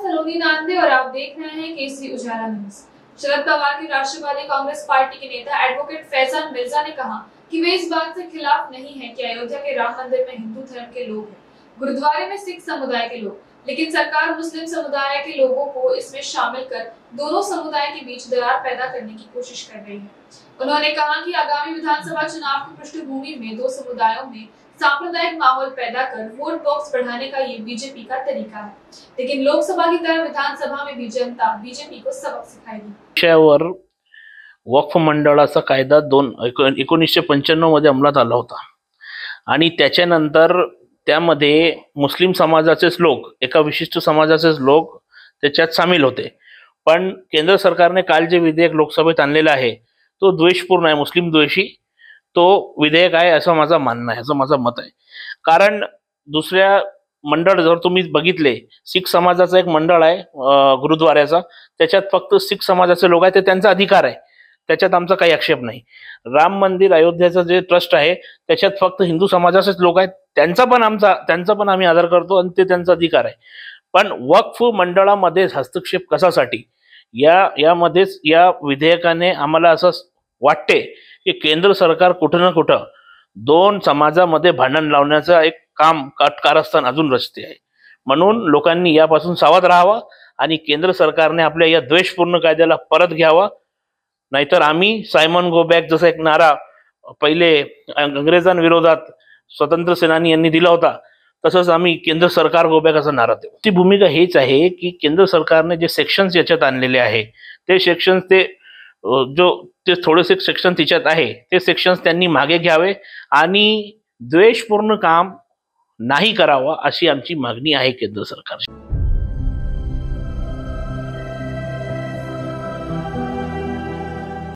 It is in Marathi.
सलोनी नांदे और आप देख रहे हैं केसरी उजाला न्यूज। शरद पवार की राष्ट्रवादी कांग्रेस पार्टी के नेता एडवोकेट फैजान मिर्जा ने कहा कि वे इस बात से खिलाफ नहीं है कि अयोध्या के राम मंदिर में हिंदू धर्म के लोग हैं, गुरुद्वारे में सिख समुदाय के लोग, लेकिन सरकार मुस्लिम समुदाय के लोगों को इसमें शामिल कर दोनों समुदाय के बीच दरार पैदा करने की कोशिश कर रही है। उन्होंने कहा कि आगामी विधानसभा चुनाव की पृष्ठभूमि में दो समुदायों में सांप्रदायिक माहौल पैदा कर वोट बॉक्स बढ़ाने का ये बीजेपी का तरीका है, लेकिन लोकसभा की तरह विधानसभा में भी जनता बीजेपी को सबक सिखाएगी। विषयावर वक्फ मंडळाचा कायदा 1995 मध्ये अंमलात आला होता आणि त्याच्यानंतर त्यामध्ये मुस्लिम समाजाचेच लोक, एका विशिष्ट समाजाचेच लोक त्याच्यात सामील होते। पण केंद्र सरकारने काल जे विधेयक लोकसभेत आणलेलं आहे तो द्वेषपूर्ण आहे, मुस्लिम द्वेषी तो विधेयक आहे असं माझं मानणं आहे, असं माझं मत आहे। कारण दुसऱ्या मंडळ जर तुम्ही बघितले, शीख समाजाचा एक मंडळ आहे गुरुद्वाऱ्याचा, त्याच्यात फक्त शीख समाजाचे लोक आहेत, ते त्यांचा अधिकार आहे, त्याच्यात आमचा काही आक्षेप नाही। राम मंदिर अयोध्याचं जे ट्रस्ट आहे त्याच्यात फक्त हिंदू समाजाचेच लोक आहेत, त्यांचा पण आम्ही आदर करतो आणि ते त्यांचा अधिकार आहे। पण वक्फ मंडळामध्ये हस्तक्षेप कशासाठी यामध्येच या विधेयकाने आम्हाला असं वाटते की केंद्र सरकार कुठं ना कुठं दोन समाजामध्ये भांडण लावण्याचं एक कारस्थान अजून रचते आहे। म्हणून लोकांनी यापासून सावध राहावं आणि केंद्र सरकारने आपल्या या द्वेषपूर्ण कायद्याला परत घ्यावा, नाहीतर आम्ही सायमन गो बॅक जसा एक नारा पहिले इंग्रजांविरोधात स्वतंत्र सेनानी यांनी दिला होता, तसंच आम्ही केंद्र सरकार गो बॅक असा नारा देऊ। ती भूमिका हेच आहे की केंद्र सरकारने जे सेक्शन्स याच्यात आणलेले आहे ते सेक्शन्स ते थोडेसे सेक्शन तिच्यात आहे ते सेक्शन्स त्यांनी मागे घ्यावे आणि द्वेषपूर्ण काम नाही करावं अशी आमची मागणी आहे केंद्र सरकारची।